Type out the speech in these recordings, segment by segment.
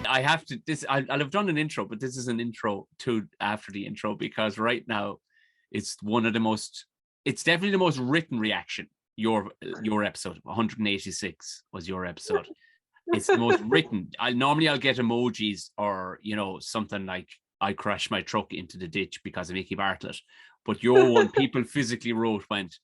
I have to. I'll have done an intro, but this is an intro to after the intro because right now, it's one of the most. It's definitely the most written reaction. Your episode 186 was your episode. It's the most written. I'll get emojis or something like I crashed my truck into the ditch because of Mickey Bartlett, but your one people physically went.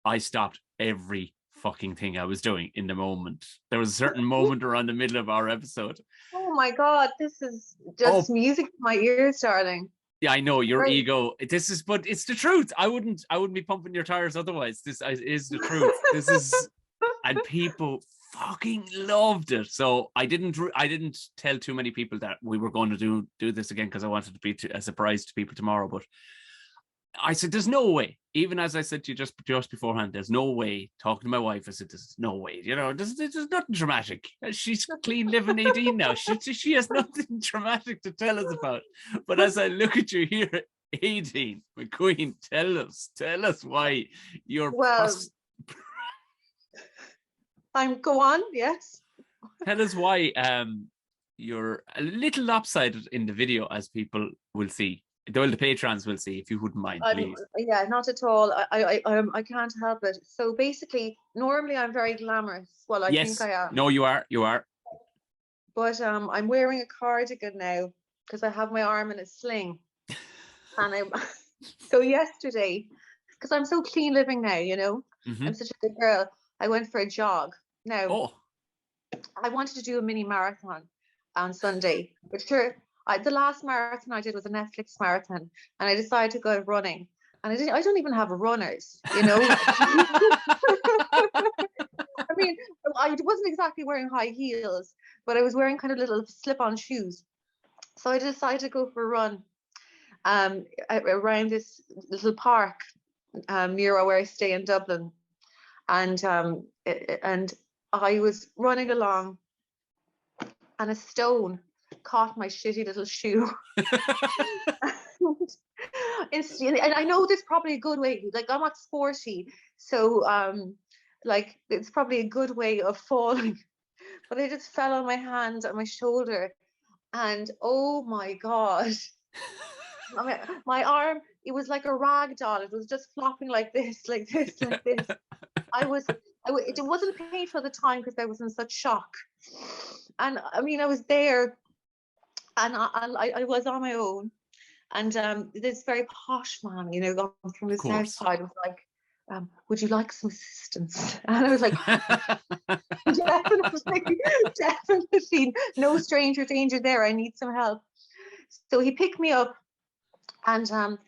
I stopped every fucking thing I was doing in the moment. There was a certain moment around the middle of our episode. Oh my God, this is just music to my ears, darling. Yeah, I know your ego. But it's the truth. I wouldn't be pumping your tires otherwise. This is the truth. This is, and people fucking loved it. So I didn't tell too many people that we were going to do this again because I wanted to be a surprise to people tomorrow. But I said, there's no way. Even as I said to you just beforehand, there's no way. Talking to my wife, I said, there's no way. There's nothing dramatic. She's clean living Aideen now. She has nothing dramatic to tell us about. But as I look at you here, Aideen McQueen, tell us why you're. Go on. Yes. Tell us why you're a little lopsided in the video, as people will see. Well, the patrons will see, if you wouldn't mind, please. Yeah, not at all. I can't help it. So basically, normally I'm very glamorous. Well, I think I am. No, you are. But I'm wearing a cardigan now because I have my arm in a sling. And so yesterday, because I'm so clean living now, I'm such a good girl. I went for a jog. Now, I wanted to do a mini marathon on Sunday, but sure. The last marathon I did was a Netflix marathon, and I decided to go running. And I don't even have runners, I mean, I wasn't exactly wearing high heels, but I was wearing kind of little slip-on shoes. So I decided to go for a run around this little park near where I stay in Dublin. And I was running along, and a stone caught my shitty little shoe. And I know this is probably a good way, like I'm not sporty, so like it's probably a good way of falling, but I just fell on my hand and my shoulder, and oh my God, I mean, my arm, it was like a rag doll. It was just flopping like this, like this, like this. It wasn't painful at the time because I was in such shock, and I mean I was there. And I was on my own, and this very posh man, from the south side was like, would you like some assistance? And I was like, definitely, no stranger danger there. I need some help. So he picked me up, and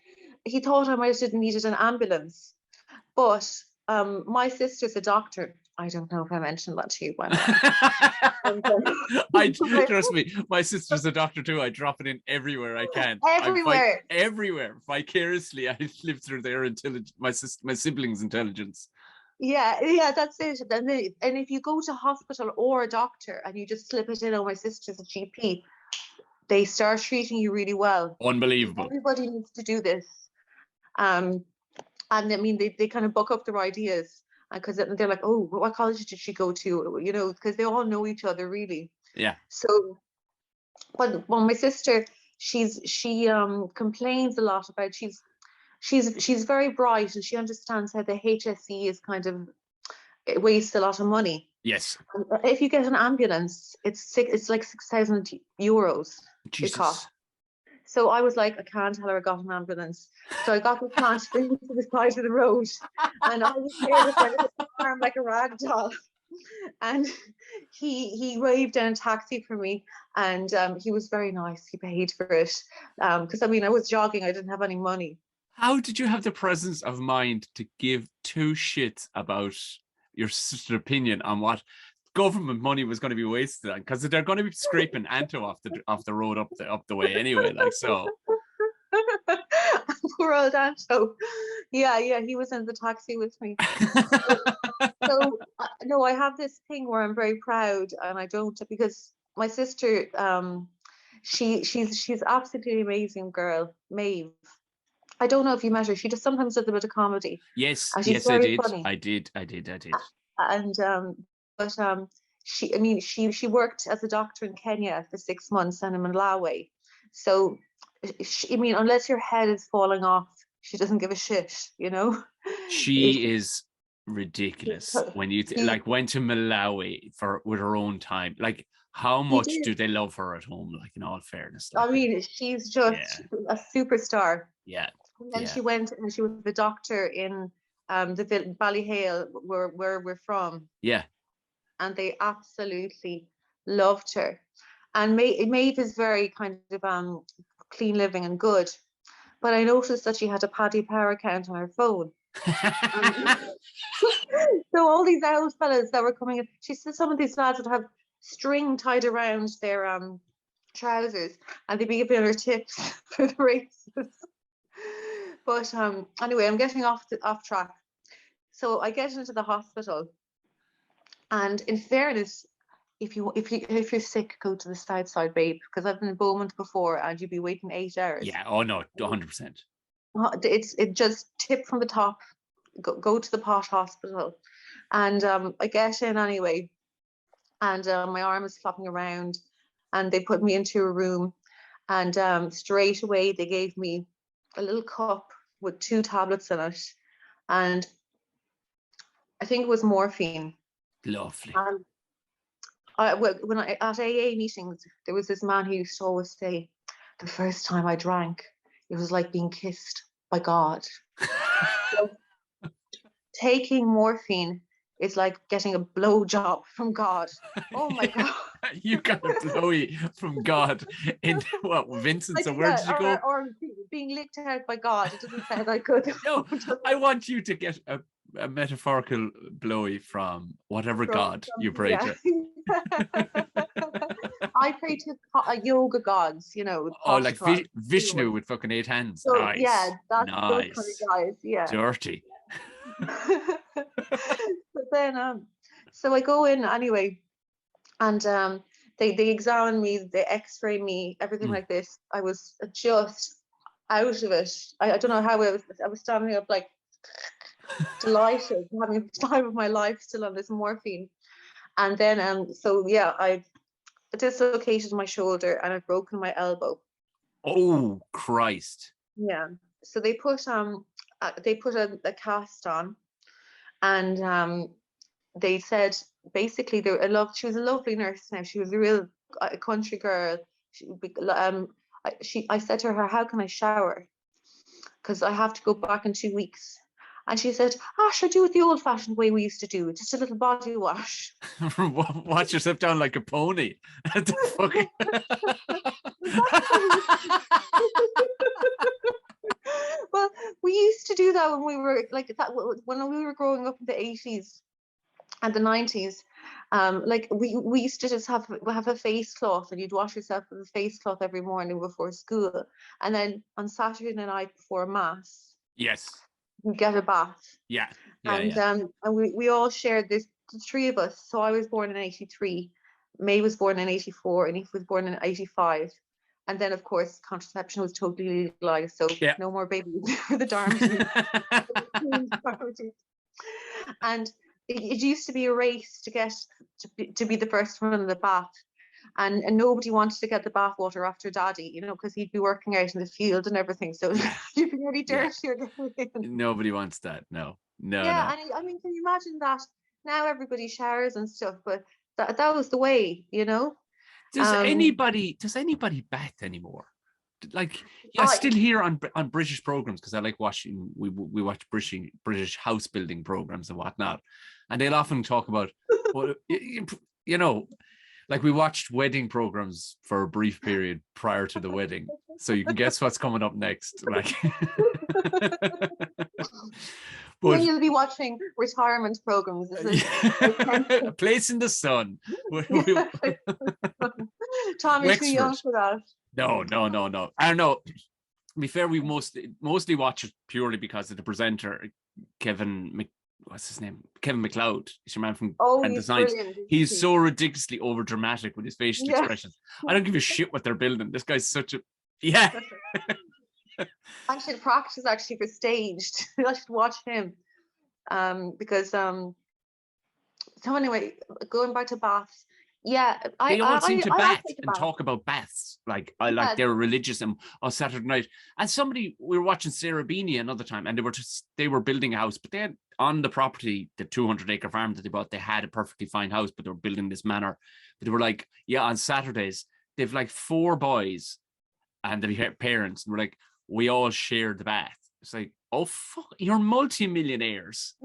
he thought I might have needed an ambulance, but my sister's a doctor. I don't know if I mentioned that to you by now. Trust me, my sister's a doctor too. I drop it in everywhere I can. Everywhere. Vicariously, I live through their intelligence, my siblings' intelligence. Yeah, that's it. And if you go to hospital or a doctor and you just slip it in, my sister's a GP, they start treating you really well. Unbelievable. Everybody needs to do this. And I mean, they kind of buck up their ideas. Because they're like, oh, what college did she go to? Because they all know each other, really. Yeah. So, well, my sister, she complains a lot about she's very bright, and she understands how the HSE is kind of, it wastes a lot of money. Yes. And if you get an ambulance, it's like €6,000. Jesus. It costs. So I was like, I can't tell her I got an ambulance. So I got the plant to the side of the road, and I was there with my little arm like a rag doll. And he waved down a taxi for me, and he was very nice. He paid for it because I mean I was jogging. I didn't have any money. How did you have the presence of mind to give two shits about your sister's opinion on what government money was going to be wasted on? Because they're going to be scraping Anto off the road up the way anyway, like so. Poor old Anto. Yeah, he was in the taxi with me. So no, I have this thing where I'm very proud, and I don't, because my sister, she's absolutely amazing girl, Maeve. I don't know if you met her. She just sometimes does a bit of comedy. Yes, I did. Funny. I did. And but she worked as a doctor in Kenya for 6 months and in Malawi. So, unless your head is falling off, she doesn't give a shit, you know? She is ridiculous when you like went to Malawi with her own time. Like, how much do they love her at home? Like, in all fairness, like, I mean, she's just a superstar. Yeah. And then she went and she was a doctor in the Ballyhale, where we're from. Yeah. And they absolutely loved her. And Maeve is very kind of clean living and good. But I noticed that she had a Paddy Power account on her phone. So all these old fellas that were coming in, she said some of these lads would have string tied around their trousers, and they'd be giving her tips for the races. But anyway, I'm getting off track. So I get into the hospital, and in fairness, if you're sick, go to the south side, babe, because I've been in Beaumont before, and you'd be waiting 8 hours. Yeah. Oh no, 100%. It just tip from the top. Go to the Pot Hospital, and I get in anyway, and my arm is flopping around, and they put me into a room, and straight away they gave me a little cup with 2 tablets in it, and I think it was morphine. Lovely. When at AA meetings, there was this man who used to always say, the first time I drank, it was like being kissed by God. So, taking morphine is like getting a blowjob from God. Oh my God. You got a blowy from God in what, Vincent? So where did you go? Or being licked out by God. It doesn't sound like good. No, I want you to get a metaphorical blowy from whatever God you pray to. I pray to yoga gods, you know. Oh, like Vishnu with fucking 8 hands. So, nice. Yeah, that's nice. Those kind of guys. Yeah. Dirty. But then, so I go in anyway, and they examine me, they X-ray me, everything like this. I was just out of it. I don't know how I was standing up like delighted, having the time of my life still on this morphine. And then so yeah, I dislocated my shoulder and I've broken my elbow. Oh Christ. Yeah. So they put a cast on, and they said basically she was a lovely nurse now. She was a real country girl. I said to her, how can I shower? Because I have to go back in 2 weeks. And she said, should I do it the old fashioned way we used to do it, just a little body wash. Watch yourself down like a pony. Well, we used to do that when we were like that, when we were growing up in the 80s and the 90s. Like we used to just have a face cloth, and you'd wash yourself with a face cloth every morning before school, and then on Saturday night before mass, yes, you get a bath. And we all shared this, the 3 of us. So I was born in 83, May was born in 84, and Eve was born in 85. And then, of course, contraception was totally legalized, so no more babies for the Darmsters. And it used to be a race to get to be the first one in the bath, and nobody wanted to get the bath water after Daddy, you know, because he'd be working out in the field and everything. So you'd be really dirty. Nobody wants that. No. Yeah, and I mean, can you imagine that? Now everybody showers and stuff, but that was the way, you know. Does anybody bath anymore? Like, I still hear on British programs, because I like watching. We watch British house building programs and whatnot, and they'll often talk about, well, you know, like we watched wedding programs for a brief period prior to the wedding, so you can guess what's coming up next. Like, but then you'll be watching retirement programs. A Place in the Sun. Tom, you're too young for that. No. I don't know. To be fair, we mostly watch it purely because of the presenter, what's his name? Kevin McLeod. He's your man from Designs. He's so ridiculously over dramatic with his facial expressions. I don't give a shit what they're building. This guy's such a I should practice actually for staged. I should watch him, because So anyway, going back to baths. Yeah, They all seem to I bath take a and bath. talk about baths. Like I like Yeah, they're religious and on Saturday night. And somebody we were watching Sarah Beanie another time, and they were building a house, but they had on the property, the 200-acre farm that they bought, they had a perfectly fine house, but they were building this manor. But they were like, yeah, on Saturdays, they've like 4 boys and the parents, and we're like, we all share the bath. It's like, oh fuck, you're multimillionaires.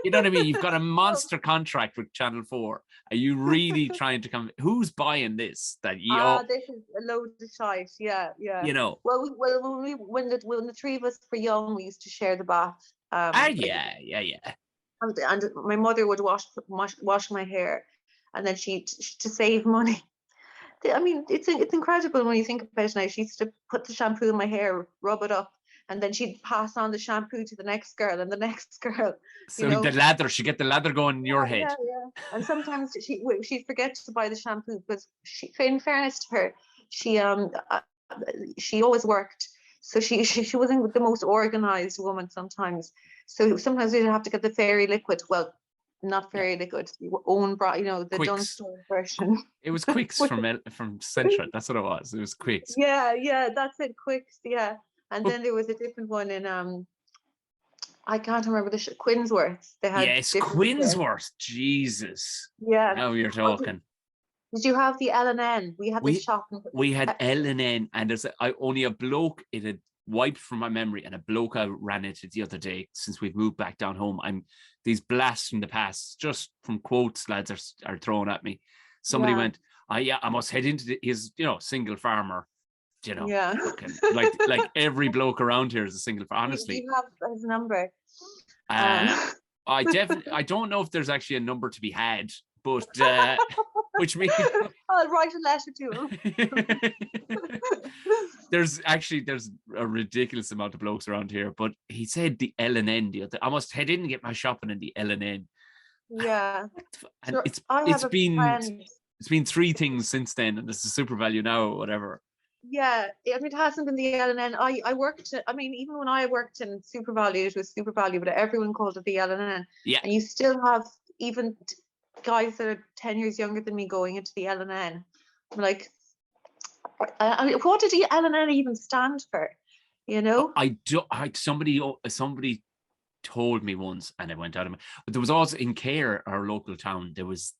You know what I mean? You've got a monster contract with Channel 4. Are you really trying to come? Who's buying this? That you all, this is a load of shite. Yeah, yeah. you know? Well, when the 3 of us were young, we used to share the bath. Yeah. And my mother would wash my hair, and then she to save money. I mean, it's incredible when you think about it now. She used to put the shampoo in my hair, rub it up, and then she'd pass on the shampoo to the next girl and the next girl. So the lather, she get the lather going in your head. Yeah. And sometimes she'd forget to buy the shampoo because in fairness to her, she always worked, so she wasn't the most organized woman sometimes. So sometimes we'd have to get the fairy liquid. Well, not fairy liquid, your own the Quicks. Dunstone version. It was Quicks from Centra. That's what it was. It was Quicks. Yeah, that's it, Quicks. Yeah, and then there was a different one in I can't remember Quinsworth. They had Quinsworth. Jesus. Yeah. Now you're talking. Did you have the L&N? We had this shop. We had L&N, and there's only a bloke. It had wiped from my memory, and a bloke I ran into the other day since we've moved back down home. These blasts from the past, just from quotes lads are thrown at me. Somebody went, I must head into his, single farmer, like every bloke around here is a single farmer. Honestly, you have his number. I don't know if there's actually a number to be had, but which means I'll write a letter to him. There's a ridiculous amount of blokes around here, but he said the L&N the other. I must head in and get my shopping in the L&N. Yeah, and it's been 3 things since then, and it's a super value now or whatever. Yeah, I mean, it hasn't been the L&N. I worked. I mean, even when I worked in Super Value, it was Super Value, but everyone called it the L&N. Yeah, and you still have even guys that are 10 years younger than me going into the L&N. I'm like, what did the L&N even stand for? Somebody told me once, and it went out of my. But there was also in Care, our local town. There was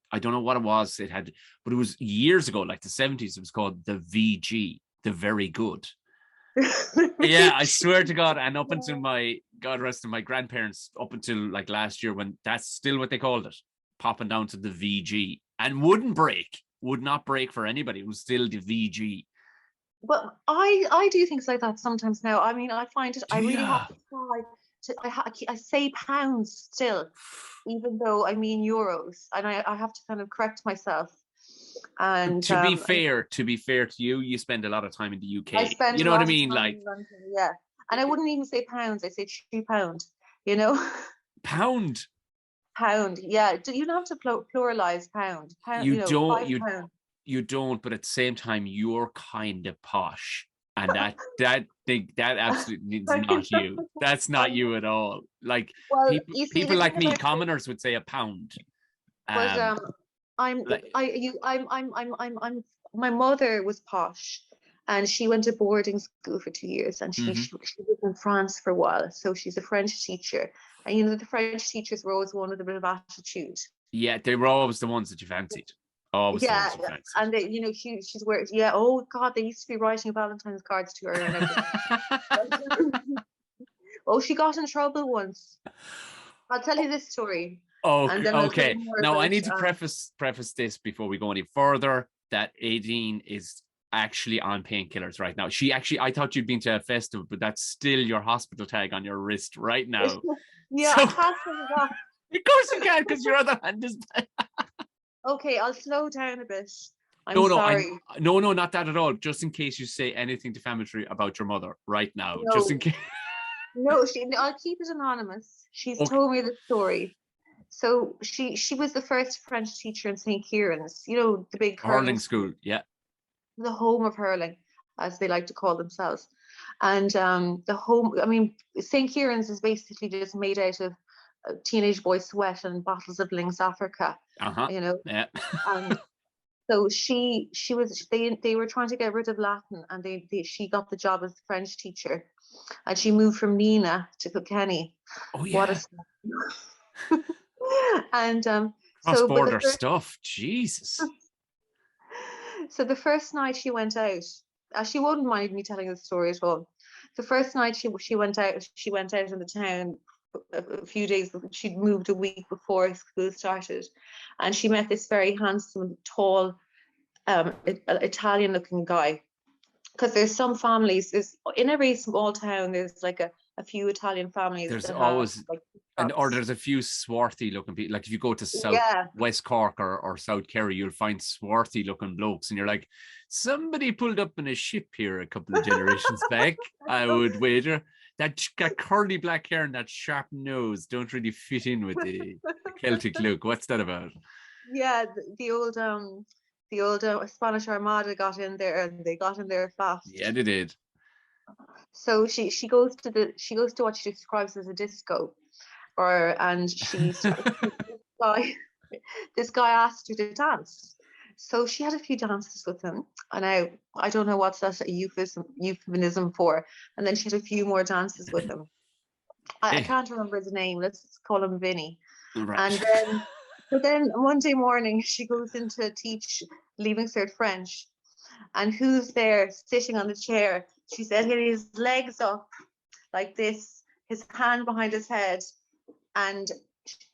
I don't know what it was. It had, but it was years ago, like the 70s. It was called the VG, the Very Good. Yeah, I swear to God. And up until God rest my grandparents, up until like last year, when that's still what they called it, popping down to the VG, and would not break for anybody. It was still the VG. Well, I do things like that sometimes now. I mean, I find it. I really have to try I say pounds still, even though I mean euros, and I have to kind of correct myself. And to be fair to you, you spend a lot of time in the UK. I spend you know what I mean, like yeah. And I wouldn't even say pounds. I say £2. Pound. Yeah. You don't have to pluralize pound. You don't. £5. You don't. But at the same time, you're kind of posh. And that absolutely is not you. That's not you at all. Like people like me, commoners would say a pound. But my mother was posh, and she went to boarding school for 2 years, and she lived in France for a while. So she's a French teacher, and the French teachers were always one with a bit of attitude. Yeah, they were always the ones that you fancied. Always and she's worked. Yeah, oh God, they used to be writing Valentine's cards to her and everything. Oh, she got in trouble once. I'll tell you this story. Oh, okay. Now I need to preface this before we go any further that Aideen is actually on painkillers right now. I thought you'd been to a festival, but that's still your hospital tag on your wrist right now. Yeah, I can't turn it off. Of course you can, because your other hand is. Okay, I'll slow down a bit. I'm sorry. No, not that at all. Just in case you say anything defamatory about your mother right now. No. Just in case. No, I'll keep it anonymous. She's told me the story. So she was the first French teacher in St. Kieran's, the big hurling school, yeah. The home of hurling, as they like to call themselves. And St. Kieran's is basically just made out of teenage boy sweat and bottles of Lynx Africa, you know. Yeah. And so they were trying to get rid of Latin, and she got the job as the French teacher, and she moved from Nina to Kilkenny. Oh What yeah. a and Cross-border stuff. Jesus. So the first night she went out, she wouldn't mind me telling the story at all. The first night she went out in the town a few days. She'd moved a week before school started, and she met this very handsome, tall, Italian-looking guy. Because there's some families, in every small town, there's like a few Italian families. There's that always have, like, or there's a few swarthy looking people. Like if you go to West Cork or South Kerry, you'll find swarthy looking blokes, and you're like, somebody pulled up in a ship here a couple of generations back. I would wager that got curly black hair and that sharp nose don't really fit in with the Celtic look. What's that about? Yeah, the old Spanish Armada got in there, and they got in there fast. Yeah, they did. So she goes to what she describes as a disco, and this guy asked her to dance. So she had a few dances with him, and I don't know what's that a euphemism for. And then she had a few more dances with him. I can't remember his name. Let's call him Vinny. Right. And then Monday morning she goes in to teach Leaving Cert French, and who's there sitting on the chair? She said he had his legs up like this, his hand behind his head, and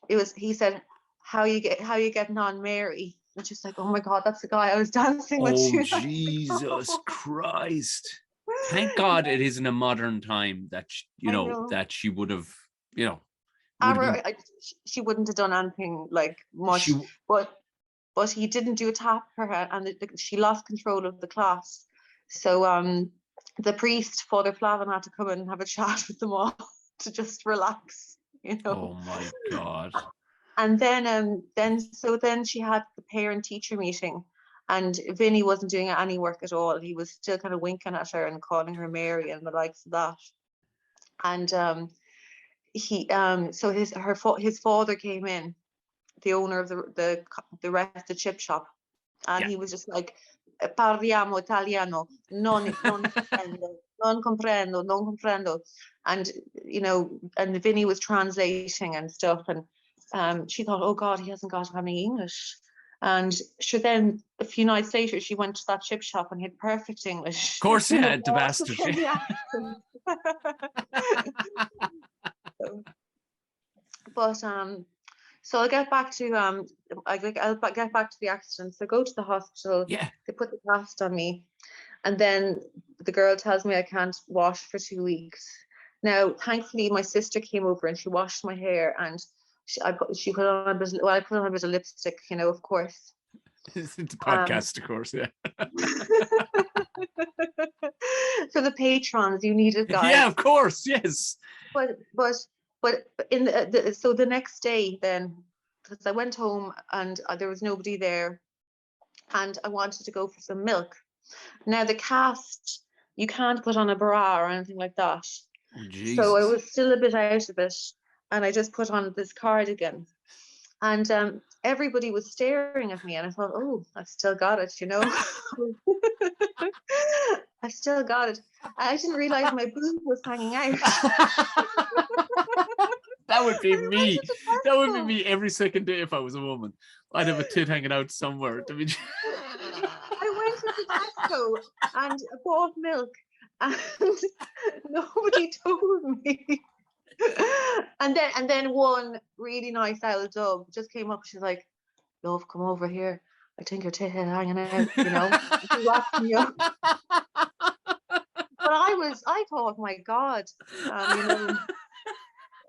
he said, how you getting on, Mary? And she's like, oh my God, that's the guy I was dancing with. Oh Jesus Christ. Thank God it isn't a modern time that that she would have, she wouldn't have done anything like much, but he didn't do a tap for her, and she lost control of the class. So the priest, Father Flavin, had to come in and have a chat with them all to just relax, Oh my God. And then she had the parent-teacher meeting, and Vinny wasn't doing any work at all. He was still kind of winking at her and calling her Mary and the likes of that. And his father came in, the owner of the chip shop, and he was just like, parliamo italiano, non comprendo, and and Vinny was translating and stuff, and she thought, oh God, he hasn't got any English. And then a few nights later she went to that chip shop and he had perfect English. Of course he had, the bastard. But so I'll get back to the accident. So I go to the hospital. Yeah. They put the cast on me, and then the girl tells me I can't wash for 2 weeks. Now, thankfully, my sister came over and she washed my hair, and I put on a bit of lipstick, of course. It's a podcast, of course, yeah. For the patrons, you need it, guys. Yeah, of course, yes. But so the next day, then, because I went home and there was nobody there, and I wanted to go for some milk. Now the cast, you can't put on a bra or anything like that. Oh, Jesus. So I was still a bit out of it, and I just put on this cardigan, and everybody was staring at me, and I thought, oh, I've still got it, I still got it. I didn't realize my boob was hanging out. That would be me. That would be me every second day if I was a woman. I'd have a tit hanging out somewhere. I went to Tesco and bought milk, and nobody told me. And then one really nice old dog just came up. She's like, love, come over here. I think your tit is hanging out, She's watching you. But I thought, my God,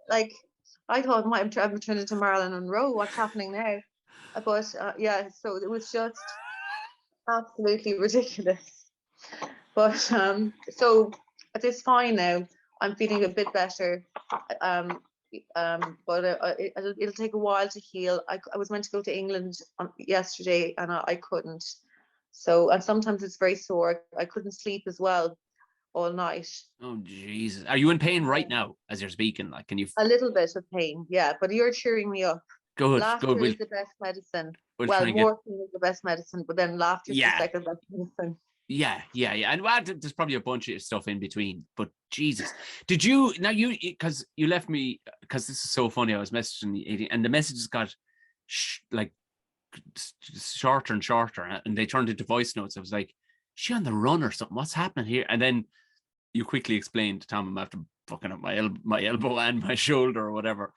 like, I thought I'm turning into Marilyn Monroe. What's happening now? But so it was just absolutely ridiculous. But so it's fine now. I'm feeling a bit better. But it'll take a while to heal. I was meant to go to England yesterday, and I couldn't. So, and sometimes it's very sore. I couldn't sleep as well. all night. Oh Jesus! Are you in pain right now as you're speaking? Like, can you? A little bit of pain, yeah, but you're cheering me up. Good, good. Laughter is the best medicine. We'll Well, try and get. morphine is the best medicine, but then laughter is the Yeah, second best medicine. yeah, yeah, yeah. And well, there's probably a bunch of stuff in between. But Jesus, did you now because you left me because this is so funny. I was messaging the and the messages got like shorter and shorter, and they turned into voice notes. I was like, "Is she on the run or something? What's happening here?" And then you quickly explained to Tom, I'm after fucking up my elbow and my shoulder or whatever.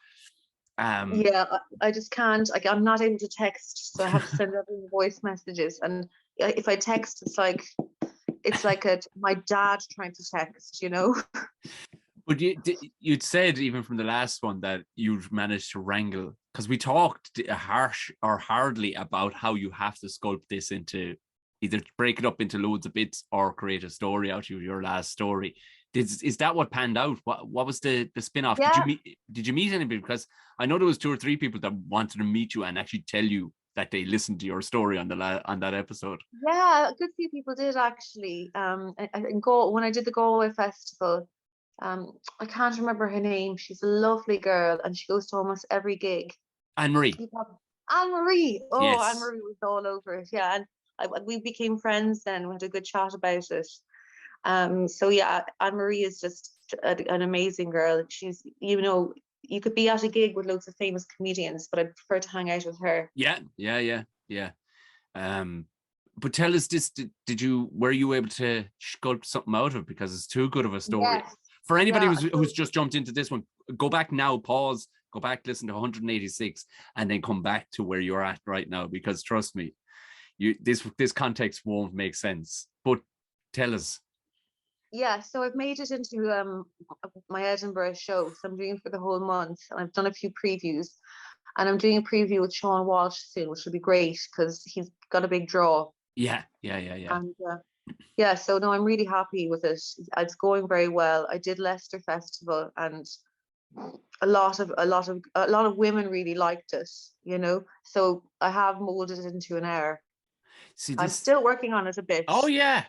Yeah, I just can't. Like, I'm not able to text, so I have to send everyone voice messages. And if I text, it's like my dad trying to text, you know. But you'd said even from the last one that you'd managed to wrangle, because we talked harsh or hardly about how you have to sculpt this into either break it up into loads of bits or create a story out of your last story. Is that what panned out? What was the spin-off? Yeah. Did you meet anybody? Because I know there was 2 or 3 people that wanted to meet you and actually tell you that they listened to your story on that episode. Yeah, a good few people did actually. When I did the Galway festival, I can't remember her name. She's a lovely girl, and she goes to almost every gig. Anne-Marie. Anne-Marie. Oh, yes. Anne-Marie was all over it. Yeah, and we became friends then. We had a good chat about it. So yeah, Anne-Marie is just an amazing girl. She's, you know, you could be at a gig with loads of famous comedians, but I prefer to hang out with her. Yeah. But tell us this: were you able to sculpt something out of it? Because it's too good of a story. Yes. For anybody who's just jumped into this one, go back now, pause, go back, listen to 186, and then come back to where you're at right now. Because trust me, this context won't make sense. But tell us. Yeah, so I've made it into my Edinburgh show. So I'm doing it for the whole month. And I've done a few previews. And I'm doing a preview with Sean Walsh soon, which will be great because he's got a big draw. Yeah. And yeah, so no, I'm really happy with it. It's going very well. I did Leicester Festival, and a lot of women really liked it, you know. So I have molded it into an hour. I'm still working on it a bit. Oh yeah.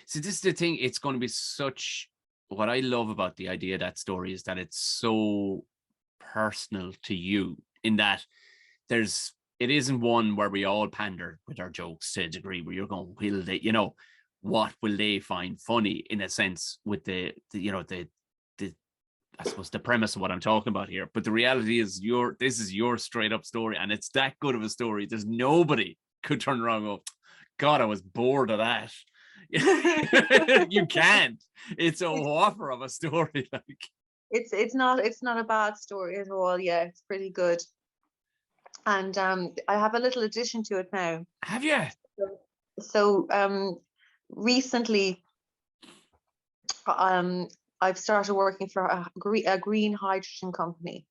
See, this is the thing. It's going to be such. What I love about the idea of that story is that it's so personal to you, in that it isn't one where we all pander with our jokes to a degree where you're going, will they, you know, what will they find funny, in a sense, with the I suppose the premise of what I'm talking about here. But the reality is this is your straight up story, and it's that good of a story. There's nobody could turn around and go, God, I was bored of that. You can't. It's a whopper of a story. Like, it's not a bad story at all. Yeah, it's pretty good. And I have a little addition to it now. Have you? So recently, I've started working for a green hydrogen company.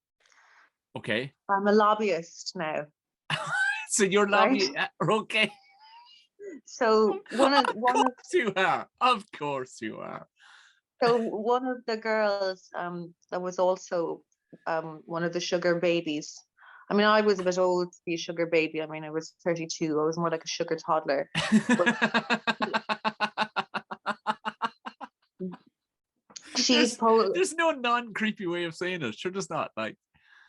Okay. I'm a lobbyist now. So you're lobbying, okay. So of course you are. So one of the girls that was also one of the sugar babies. I mean, I was a bit old to be a sugar baby. I mean, I was 32. I was more like a sugar toddler. There's no non-creepy way of saying it. Sure, there's not. Like,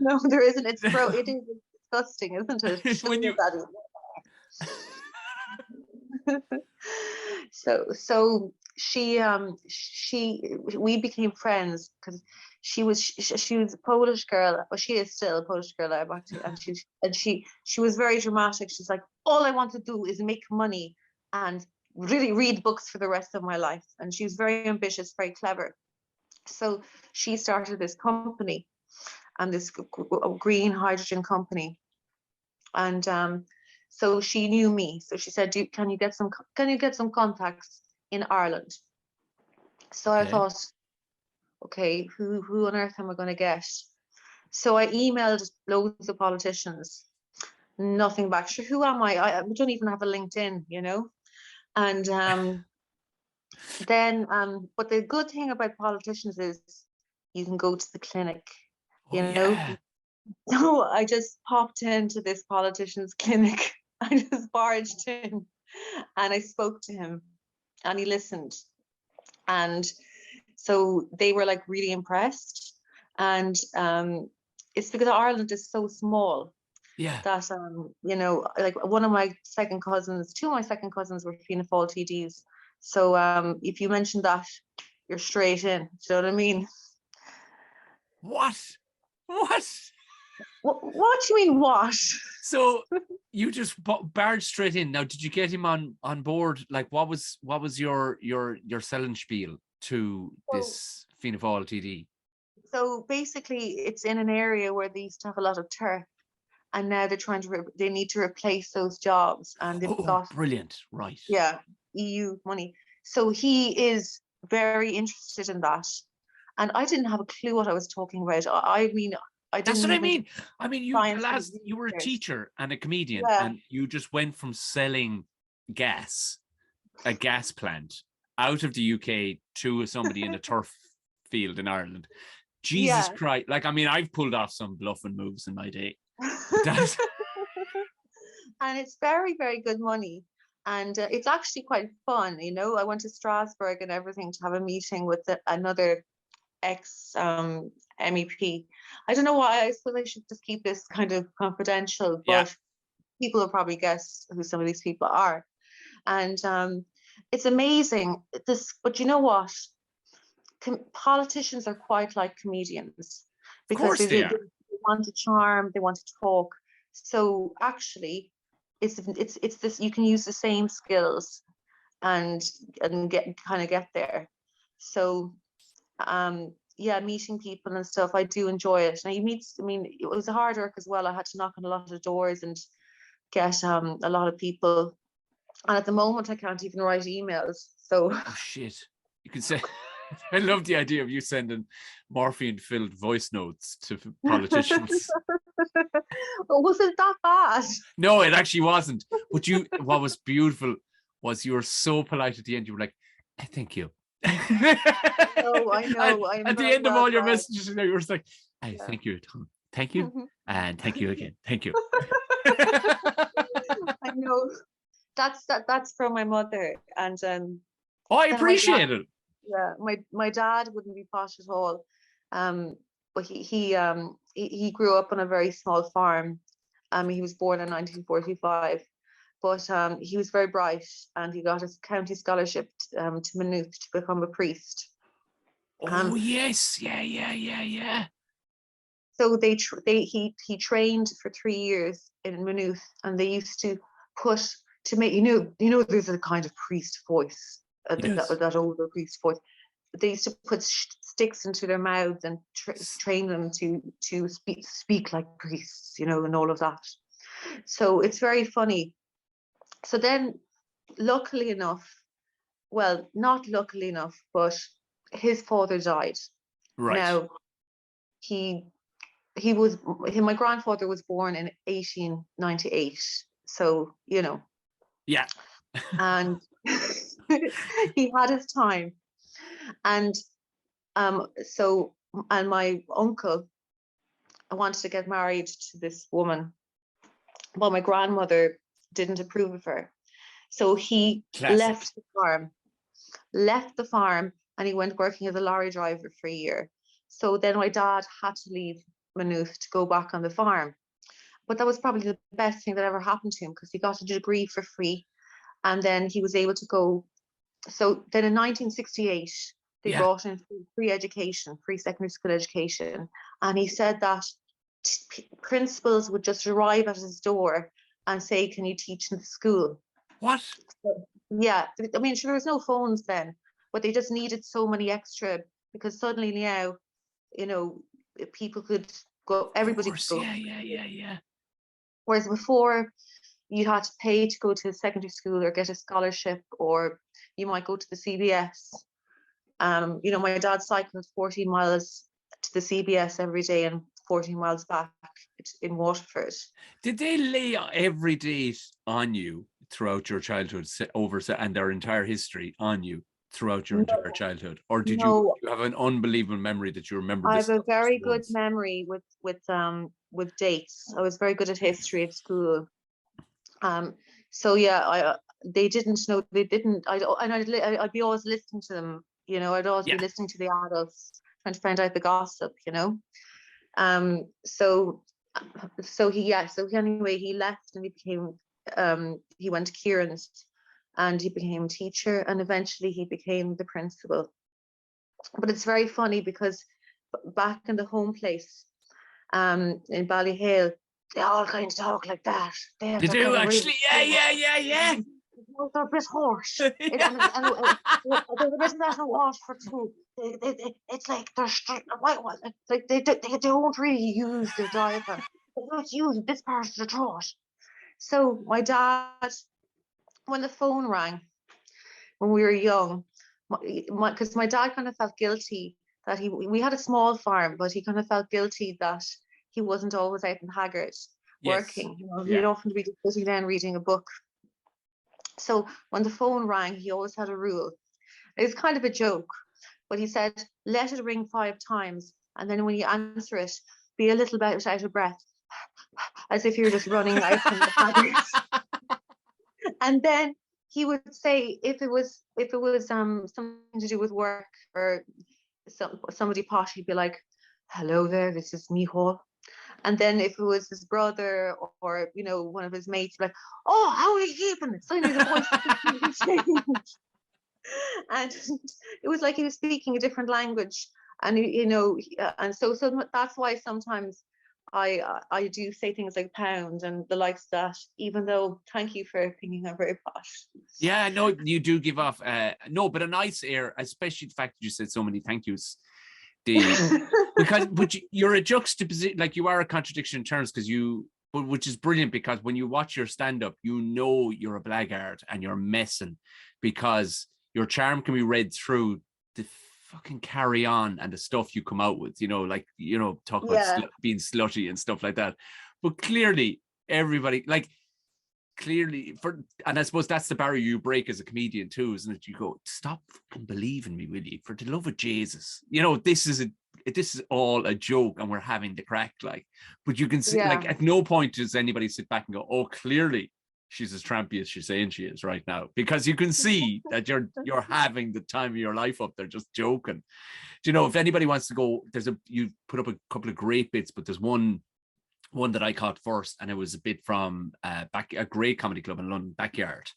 no, there isn't. It is disgusting, isn't it? When you... So we became friends because she was a Polish girl, but she is still a Polish girl. And she was very dramatic. She's like, all I want to do is make money and really read books for the rest of my life. And she was very ambitious, very clever. So she started this company, and this green hydrogen company. And so she knew me. So she said, can you get some contacts in Ireland? So I thought, okay, who on earth am I going to get? So I emailed loads of politicians, nothing back. Sure, who am I? I don't even have a LinkedIn, you know. And then, but the good thing about politicians is you can go to the clinic, you know. So I just popped into this politician's clinic. I just barged in, and I spoke to him, and he listened. And So they were like really impressed. And it's because Ireland is so small Yeah. that, you know, like one of my second cousins, two of my second cousins were Fianna Fáil TDs. So if you mention that, you're straight in. Do you know what I mean? What? What do you mean, what? So you just barged straight in. Now, did you get him on board? Like, what was your selling spiel to this Fianna Fáil TD? So basically, it's in an area where they used to have a lot of turf, and now they're trying to they need to replace those jobs, and they've got brilliant, right? Yeah, EU money. So he is very interested in that, and I didn't have a clue what I was talking about. I mean, I didn't. That's what I even mean. I mean, you were a research. teacher and a comedian, Yeah. and you just went from selling a gas plant out of the UK to somebody in a turf field in Ireland. Jesus Christ. Like, I mean, I've pulled off some bluffing moves in my day. And it's very, very good money. And it's actually quite fun, you know. I went to Strasbourg and everything to have a meeting with another ex MEP. I don't know why. I suppose I should just keep this kind of confidential, but people will probably guess who some of these people are. And it's amazing. But you know what? Politicians are quite like comedians, because they want to charm, they want to talk. So actually, it's this. You can use the same skills and get there. So meeting people and stuff, I do enjoy it. Now it was hard work as well. I had to knock on a lot of doors and get a lot of people. And at the moment, I can't even write emails. So shit, you can say. I love the idea of you sending morphine-filled voice notes to politicians. Was it that bad? No, it actually wasn't. But what was beautiful was you were so polite at the end. You were like, "Thank you." I know. At the end of all your messages, you were like, "Thank you, Tom. Thank you, and thank you again. Thank you." I know. That's from my mother, and I appreciate it. Yeah, my dad wouldn't be posh at all, but he grew up on a very small farm. He was born in 1945, but he was very bright, and he got his county scholarship to Maynooth to become a priest. Yes, yeah. So he trained for 3 years in Maynooth, and they used to put to make there's a kind of priest voice. That older priest voice. They used to put sticks into their mouths and train them to speak like priests, and all of that. So it's very funny. So then, luckily enough, well, not luckily enough, but his father died. Right. Now, my grandfather was born in 1898. So, Yeah. And he had his time, and my uncle wanted to get married to this woman, but my grandmother didn't approve of her, so he left the farm and he went working as a lorry driver for a year. So then my dad had to leave Maynooth to go back on the farm, but that was probably the best thing that ever happened to him, because he got a degree for free. And then he was able to go. So then in 1968, they brought in free education, free secondary school education. And he said that principals would just arrive at his door and say, "Can you teach in the school?" What? Yeah. I mean, sure, there was no phones then, but they just needed so many extra, because suddenly now, people could go, everybody could go. Yeah. Whereas before, you had to pay to go to secondary school or get a scholarship, or you might go to the CBS. My dad cycled 14 miles to the CBS every day and 14 miles back in Waterford. Did they lay every date on you throughout your childhood, and their entire history on you throughout your entire childhood, or did you have an unbelievable memory that you remember? I have a very good memory with dates. I was very good at history at school. So yeah, they didn't know. They didn't. I'd be always listening to them You know, I'd always be Yeah. listening to the adults, trying to find out the gossip, you know. So anyway, he left and he became, he went to Kieran's and he became a teacher, and eventually he became the principal. But it's very funny because back in the home place, in Ballyhale, they all kind of talk like that. They're They do kind of actually. really, Yeah. they're a bit harsh. And there's a bit of that in Waterford too. It's like they're strict. Like they don't really use the diaphragm. They don't use this part of the throat. So my dad, when the phone rang when we were young, because my dad kind of felt guilty that we had a small farm, but he kind of felt guilty that he wasn't always out in Haggard working. You know, he'd often be just sitting down reading a book. So when the phone rang, he always had a rule. It was kind of a joke, but he said, let it ring 5 times. And then when you answer it, be a little bit out of breath, as if you're just running out from the Haggard. And then he would say, if it was something to do with work or somebody posh, he'd be like, hello there, this is Michal. And then if it was his brother or you know, one of his mates, like, oh, how are you keeping? Suddenly the voice changed. And it was like he was speaking a different language. And you know, and so that's why sometimes I do say things like pound and the likes of that, even though, thank you for thinking I'm very posh. Yeah, no, you do give off no, but a nice air, especially the fact that you said so many thank yous. But you're a juxtaposition, like you are a contradiction in terms, which is brilliant, because when you watch your stand-up, you know you're a blackguard and you're messing, because your charm can be read through the fucking carry on and the stuff you come out with, you know, like, you know, talk about being slutty and stuff like that. But clearly everybody, like, and I suppose that's the barrier you break as a comedian too, isn't it? You go, stop fucking believing me, will you? For the love of Jesus, you know, this is all a joke and we're having the crack, like. But you can see, like, at no point does anybody sit back and go, oh, clearly she's as trampy as she's saying she is right now, because you can see that you're having the time of your life up there just joking. Do you know, if anybody wants to go, you put up a couple of great bits, but there's one that I caught first, and it was a bit from a great comedy club in London, Backyard.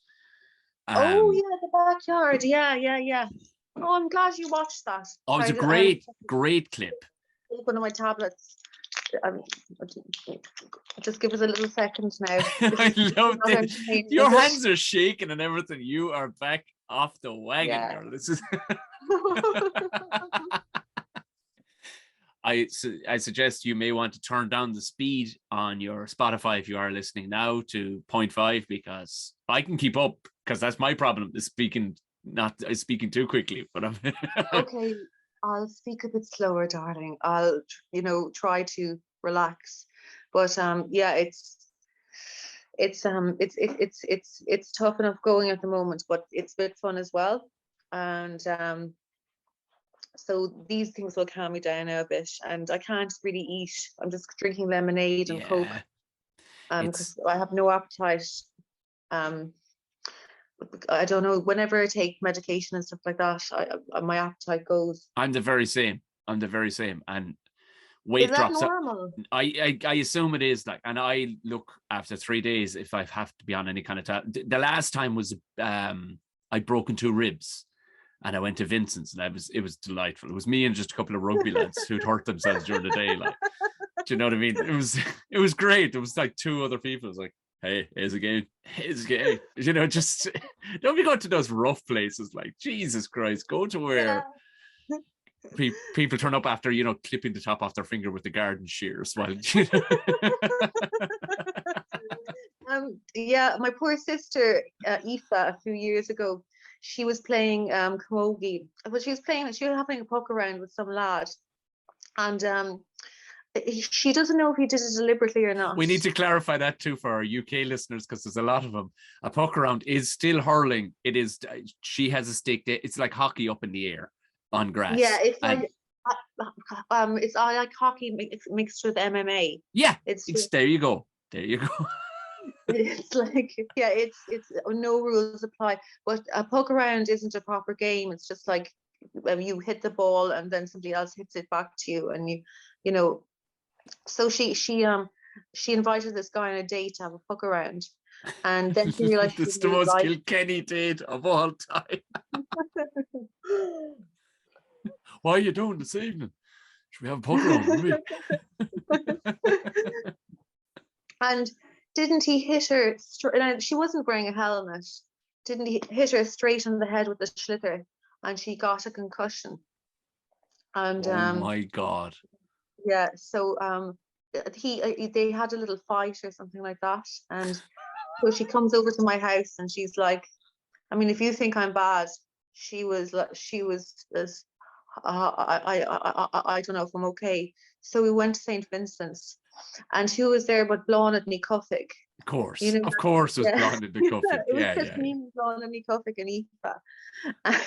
Oh yeah, the Backyard. Yeah. Oh, I'm glad you watched that. Oh, it was a great clip. One of my tablets. Just give us a little second now. I love this. Your hands are shaking and everything. You are back off the wagon, girl. This is. I suggest you may want to turn down the speed on your Spotify if you are listening now to 0.5, because I can keep up, because that's my problem, is speaking too quickly. But I'm okay, I'll speak a bit slower, darling. I'll try to relax. But yeah, it's tough enough going at the moment, but it's a bit fun as well. And so these things will calm me down a bit, and I can't really eat. I'm just drinking lemonade and Coke, because I have no appetite. I don't know. Whenever I take medication and stuff like that, my appetite goes. I'm the very same, and weight drops. Is that normal? I assume it is, like, and I look after 3 days if I have to be on any kind of the last time was I'd broken 2 ribs. And I went to Vincent's, and it was delightful. It was me and just a couple of rugby lads who'd hurt themselves during the day. Like, do you know what I mean? It was great. It was like 2 other people. It was like, hey, here's a game. You know, just don't be going to those rough places. Like, Jesus Christ, go to where people turn up after, you know, clipping the top off their finger with the garden shears. While, you know. Yeah, my poor sister Aoife, a few years ago, she was playing camogie, but she was having a poke around with some lad, and she doesn't know if he did it deliberately or not. We need to clarify that too for our UK listeners, because there's a lot of them. A poke around is still hurling. It is. She has a stick. It's like hockey up in the air on grass. Yeah, it's like it's like hockey mixed with MMA. Yeah, it's there you go. It's like, yeah, it's no rules apply, but a poke around isn't a proper game. It's just like you hit the ball and then somebody else hits it back to you, and you know. So she invited this guy on a date to have a fuck around, and then she realized she This is the didn't most like. Kilkenny date of all time. What are you doing this evening? Should we have a puck around? And didn't he hit her? And she wasn't wearing a helmet. Didn't he hit her straight on the head with the sliotar, and she got a concussion. And Oh my God. yeah, so they had a little fight or something like that, and so she comes over to my house and she's like, I mean, if you think I'm bad, she was as I don't know if I'm okay. So we went to St. Vincent's, and who was there but Blonde and Nicofic? Of course, You know, of course, it was yeah. Blonde and Nicofic. It was Yeah, just yeah. me, Blonde and Nicofic, and Aoife.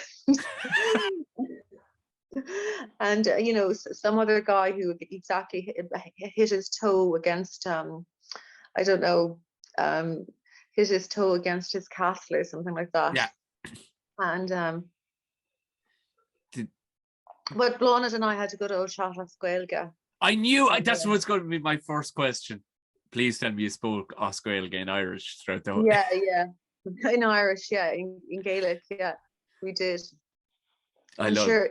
And you know, some other guy who exactly hit his toe against I don't know, hit his toe against his castle or something like that. Yeah. And but Blonde and I had to go to Aristocrat Gaeilgeoir. I knew that's what's going to be my first question. Please tell me you spoke Gaeilgeoir in Irish throughout the whole. Yeah, in Irish, yeah, in Gaelic, yeah, we did. I'm sure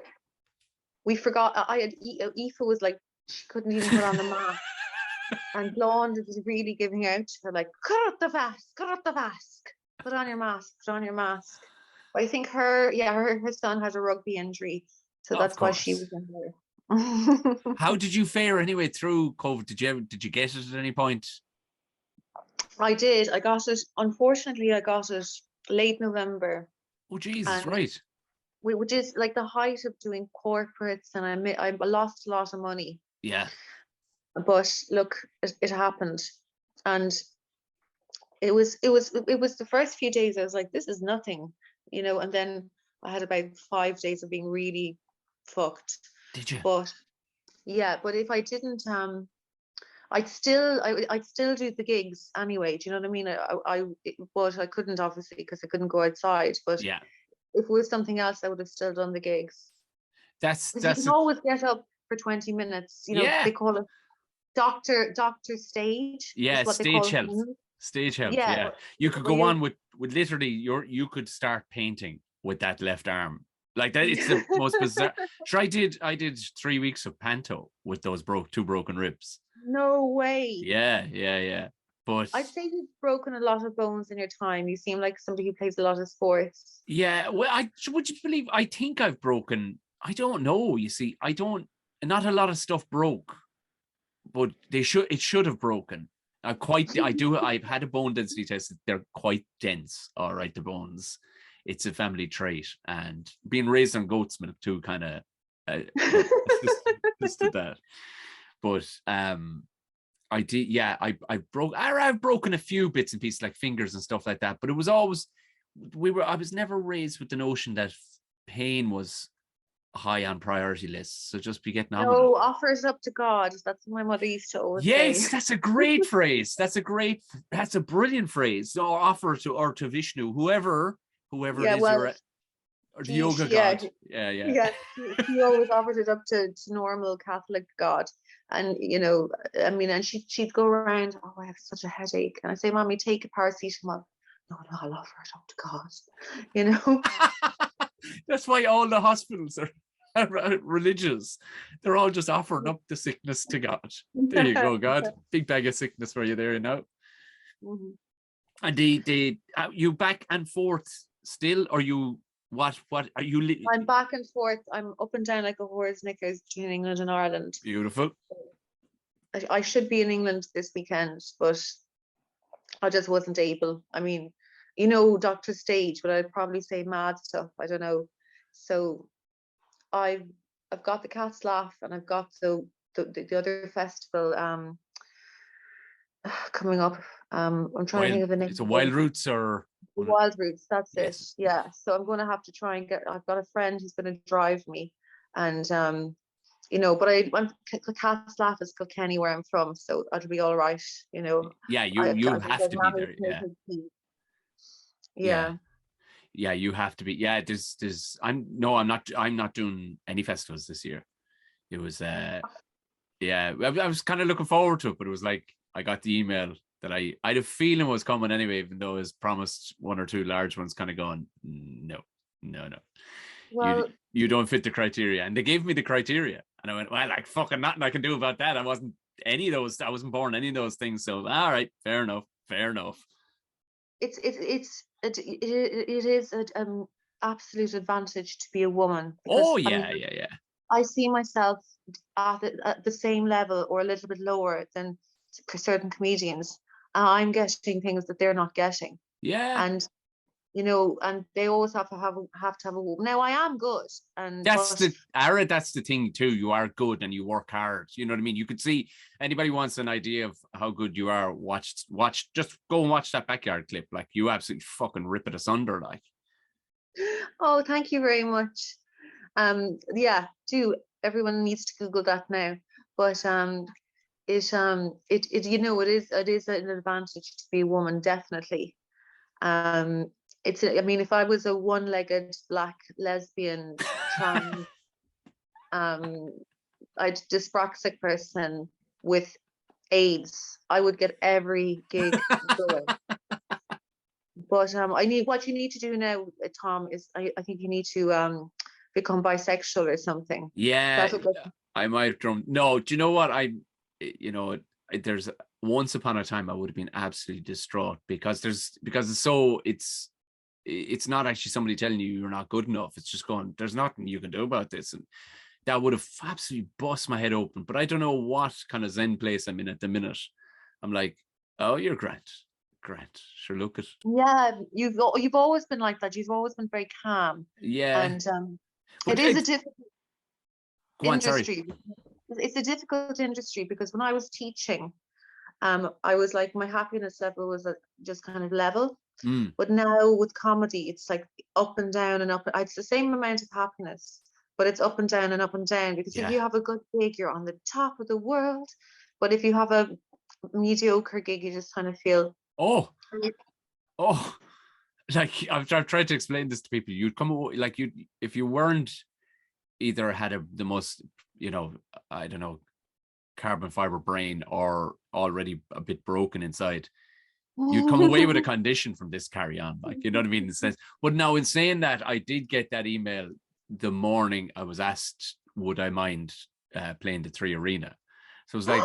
we forgot. Aoife was like, she couldn't even put on the mask, and Blonde was really giving out to her, like, cut out the mask, put on your mask. But I think her son had a rugby injury, so that's why she was in there. How did you fare anyway through COVID? Did you get it at any point? I did. I got it. Unfortunately, I got it late November. Oh Jesus, right. Which is like the height of doing corporates, and I lost a lot of money. Yeah. But look, it happened, and it was the first few days I was like, this is nothing, you know, and then I had about 5 days of being really fucked. Did you? But yeah, but if I didn't, I'd still do the gigs anyway. Do you know what I mean? But I couldn't, obviously, because I couldn't go outside. But yeah, if it was something else, I would have still done the gigs. That's you can always get up for 20 minutes. You know, they call it doctor stage. Yeah, stage help. Stage help. Yeah. You could go on with literally you could start painting with that left arm. Like that, it's the most bizarre. Sure, I did 3 weeks of panto with those two broken ribs. No way. Yeah. But I'd say you've broken a lot of bones in your time. You seem like somebody who plays a lot of sports. Yeah, well, would you believe? I think I've broken. I don't know. You see, not a lot of stuff broke, but it should have broken. I've had a bone density test. They're quite dense. All right, the bones. It's a family trait, and being raised on goat's milk too kind of assisted that. But I did, yeah. I've broken a few bits and pieces like fingers and stuff like that. But it was always I was never raised with the notion that pain was high on priority lists. So just be getting on. No, offer it up to God. That's what my mother used to always say. Yes, that's a great phrase. That's a brilliant phrase. Or offer to Vishnu, whoever it is, or the yoga god. Yeah. He always offered it up to normal Catholic God. And, you know, I mean, and she'd go around, oh, I have such a headache. And I say, Mommy, take a paracetamol. No, I'll offer it up to God. You know? That's why all the hospitals are religious. They're all just offering up the sickness to God. There you go, God. Big bag of sickness for you there, you know. Mm-hmm. And you back and forth still, or you what are you? I'm back and forth. I'm up and down like a horse knickers between England and Ireland. Beautiful. I should be in England this weekend, but I just wasn't able. I mean, you know, Dr. Stage, but I'd probably say mad stuff. I don't know. So I've got the Cat's Laugh, and I've got the other festival coming up. I'm trying to think of the name. It's a Wild Roots or Wild Roots. That's yes. it. Yeah. So I'm going to have to try and I've got a friend who's going to drive me, and you know, but the Cat's Laugh is Kilkenny, where I'm from, so it'll be all right. You know. Yeah, you have to be there. Yeah. Yeah, you have to be. Yeah, I'm not doing any festivals this year. It was yeah, I was kind of looking forward to it, but it was like I got the email that I had a feeling was coming anyway, even though it was promised one or two large ones, kind of going, no, no, no. You Well, you don't fit the criteria. And they gave me the criteria. And I went, well, like fucking nothing I can do about that. I wasn't I wasn't born any of those things. So all right, fair enough. Fair enough. it is an absolute advantage to be a woman, because Oh I mean, yeah, yeah, yeah. I see myself at the same level or a little bit lower than certain comedians. I'm getting things that they're not getting, Yeah. and you know, and they always have to have a woman. Now I am good, and That's but the Ara, that's the thing too. You are good and you work hard. You know what I mean? You could see anybody wants an idea of how good you are, watch just go and watch that backyard clip. Like you absolutely fucking rip it asunder, like. oh, thank you very much. Yeah, do everyone needs to Google that now. But it you know, it is an advantage to be a woman, definitely. I mean, if I was a one-legged black lesbian trans dyspraxic person with AIDS, I would get every gig going. But what you need to do now, Tom, is I think you need to become bisexual or something. Yeah, That'll get I might have drum. No, do you know what? You know, there's once upon a time I would have been absolutely distraught because it's not actually somebody telling you you're not good enough. It's just going, there's nothing you can do about this. And that would have absolutely bust my head open. But I don't know what kind of Zen place I'm in at the minute. I'm like, oh, you're Grant. Grant. Sure, look at. yeah. You've always been like that. You've always been very calm, Yeah. and it But is a difficult go on, sorry. industry. It's a difficult industry because when I was teaching, I was like, my happiness level was just kind of level. Mm, But now with comedy, it's like up and down and up. It's the same amount of happiness, but it's up and down and up and down. Because if yeah. you have a good gig, you're on the top of the world. But if you have a mediocre gig, you just kind of feel. Oh, oh. Like I've tried to explain this to people. You'd come away like you if you weren't either had the most, you know, I don't know, carbon fiber brain or already a bit broken inside, you'd come away with a condition from this carry on, like, you know what I mean, in the sense. But now in saying that, I did get that email the morning I was asked would I mind playing the 3 Arena. So it was like,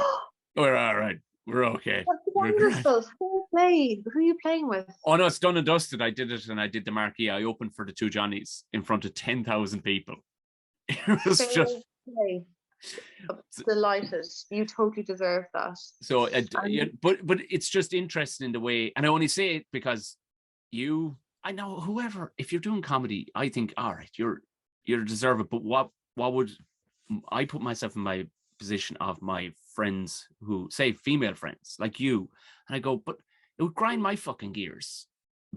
we're all right, we're okay, That's we're great. wonderful. Who are you playing with? Oh no, it's done and dusted. I did it and I did the marquee. I opened for the Two Johnnies in front of 10,000 people. It was just Delighted. You totally deserve that. so but it's just interesting in the way, and I only say it because I know whoever, if you're doing comedy, I think all right, you're deserve it. But what would I put myself in my position of my friends who say female friends like you, and I go, but it would grind my fucking gears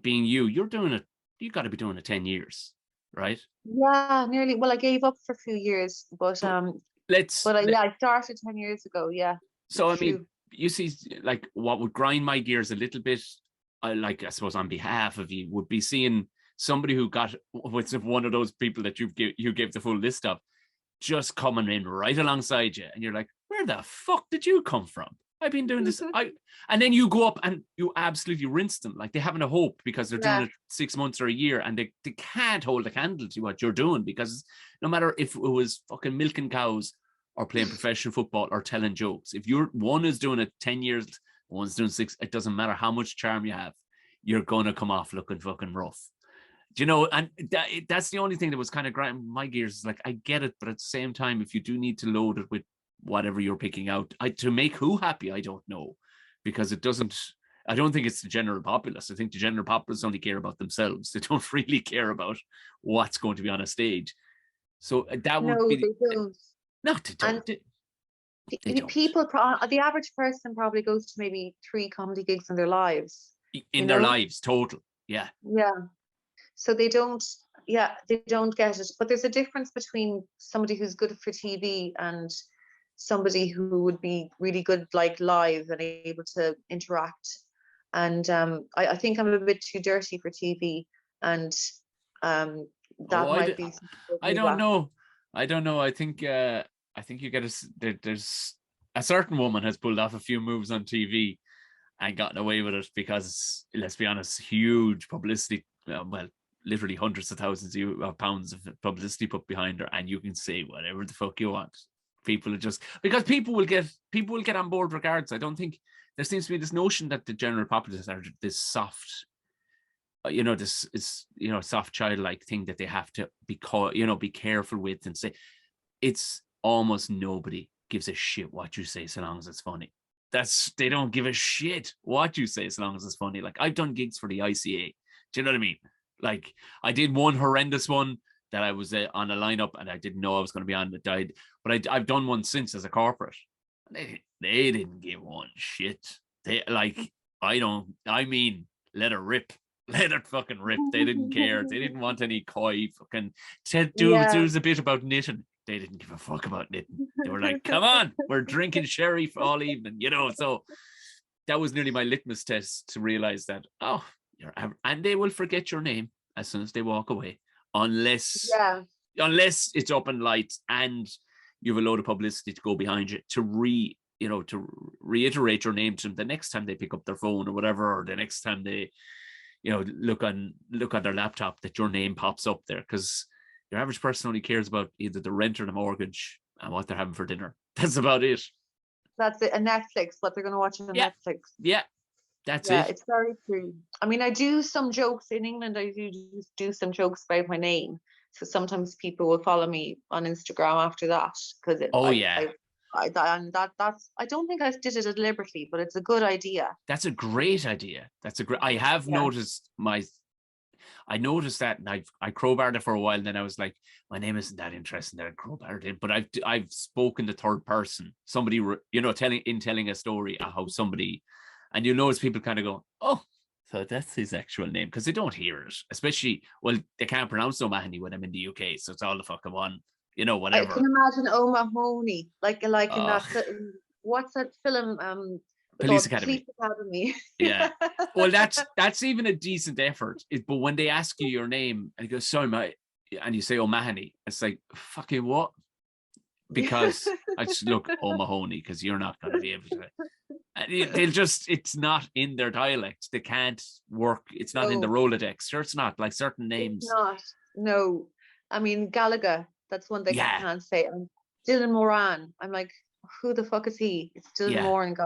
being you're doing it, you got to be doing it 10 years, right? Yeah, nearly. Well, I gave up for a few years, but yeah, I started 10 years ago. Yeah. So I mean, you see, like what would grind my gears a little bit, like I suppose on behalf of you, would be seeing somebody who got with one of those people that you gave the full list of, just coming in right alongside you, and you're like, where the fuck did you come from? I've been doing this. And then you go up and you absolutely rinse them. Like they haven't a hope because they're doing it 6 months or a year, and they can't hold a candle to what you're doing, because no matter if it was fucking milking cows or playing professional football or telling jokes, if one is doing it 10 years, one's doing 6, it doesn't matter how much charm you have, you're going to come off looking fucking rough. Do you know? And that's the only thing that was kind of grinding my gears. Is like, I get it, but at the same time, if you do need to load it with whatever you're picking out, to make who happy, I don't know, because I don't think it's the general populace. I think the general populace only care about themselves. They don't really care about what's going to be on a stage. So that would be they don't. No, they don't. They don't. People, the average person probably goes to maybe 3 comedy gigs in their lives. In their lives, total. Yeah. Yeah. So they don't get it. But there's a difference between somebody who's good for TV and somebody who would be really good like live and able to interact. And I think I'm a bit too dirty for TV. and that Oh, might be I me don't back. know. I don't know. I think you get there's a certain woman has pulled off a few moves on TV and gotten away with it because, let's be honest, huge publicity. Well, literally hundreds of thousands of pounds of publicity put behind her, and you can say whatever the fuck you want. People are just, because people will get on board regardless. I don't think there seems to be this notion that the general populace are this soft, this is, soft childlike thing that they have to be careful with and say. It's almost nobody gives a shit what you say so long as it's funny. They don't give a shit what you say so long as it's funny. Like, I've done gigs for the ICA. Do you know what I mean? Like, I did one horrendous one that I was on a lineup and I didn't know I was going to be on that died. But I've done one since as a corporate. They didn't give one shit. Let it rip. Let it fucking rip. They didn't care. They didn't want any coy fucking Yeah. do a bit about knitting. They didn't give a fuck about knitting. They were like, come on, we're drinking sherry for all evening, So that was nearly my litmus test to realize that, and they will forget your name as soon as they walk away, unless it's up in lights and you have a load of publicity to go behind you to reiterate your name to them the next time they pick up their phone or whatever, or the next time they, look on their laptop, that your name pops up there, because your average person only cares about either the rent or the mortgage and what they're having for dinner. That's about it. That's it. And Netflix, what they're going to watch on Netflix. Yeah, that's Yeah, it. it's very true. I mean, I do some jokes in England. I do some jokes about my name. So sometimes people will follow me on Instagram after that, because I don't think I did it deliberately, but it's a good idea. That's a great idea. I have noticed I noticed that, and I crowbarred it for a while, and then I was like, my name isn't that interesting that I crowbarred it. But I've spoken the third person, somebody, telling a story of how somebody, and you'll notice people kind of go, oh, so that's his actual name, because they don't hear it. Especially, well, they can't pronounce O'Mahony when I'm in the UK, so it's all the fucking one, whatever. I can imagine O'Mahony, like in that, what's that film? Police Academy. Police Academy. Yeah. Well, that's even a decent effort. But when they ask you your name and you go, sorry, mate, and you say O'Mahony, it's like, fucking what? Because I just look, O'Mahony, because you're not going to be able to. They'll just, it's not in their dialect. They can't work. It's not in the Rolodex. Sure, it's not, like certain names. It's not. No. I mean, Gallagher, that's one thing I can't say. Dylan Moran, I'm like, who the fuck is he? It's Dylan Moran guy.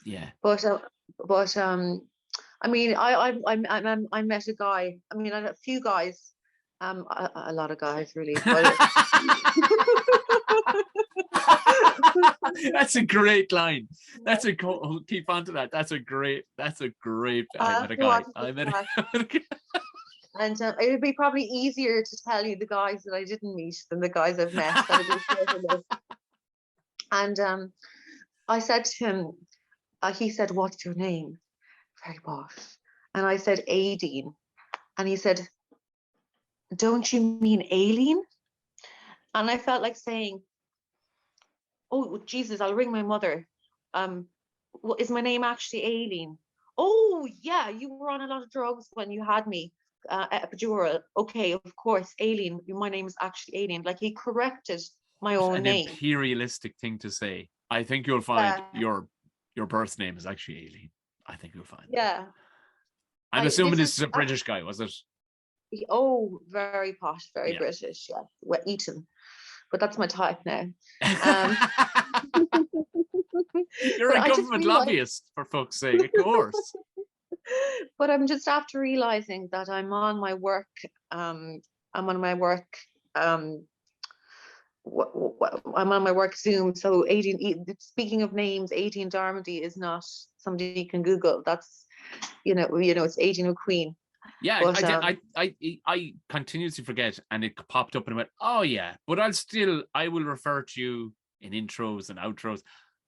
Yeah. But I mean, I met a guy. I mean, I had a few guys, a lot of guys really. But that's a great line. That's a keep on to that. That's a great. I met a guy. And it would be probably easier to tell you the guys that I didn't meet than the guys I've met. And I said to him, he said, what's your name? Very posh. And I said, Aideen. And he said, don't you mean Aileen? And I felt like saying, oh, Jesus, I'll ring my mother. Is my name actually Aileen? Oh, yeah, you were on a lot of drugs when you had me. Epidural. Okay, of course, Aileen. My name is actually Aileen. Like, he corrected my own name. An imperialistic thing to say. I think you'll find your birth name is actually Aileen. I think you'll find. Yeah. I'm assuming this is a British guy, was it? Oh, very posh, very British. Yeah, well, Eton. But that's my type now. You're a government lobbyist, for fuck's sake, of course. But I'm just after realizing that I'm on my work. I'm on my work Zoom. So Aideen, speaking of names, Aideen Darmody is not somebody you can Google. That's it's Aideen McQueen. Yeah, but, I continuously forget, and it popped up and I went, oh yeah, but I will refer to you in intros and outros.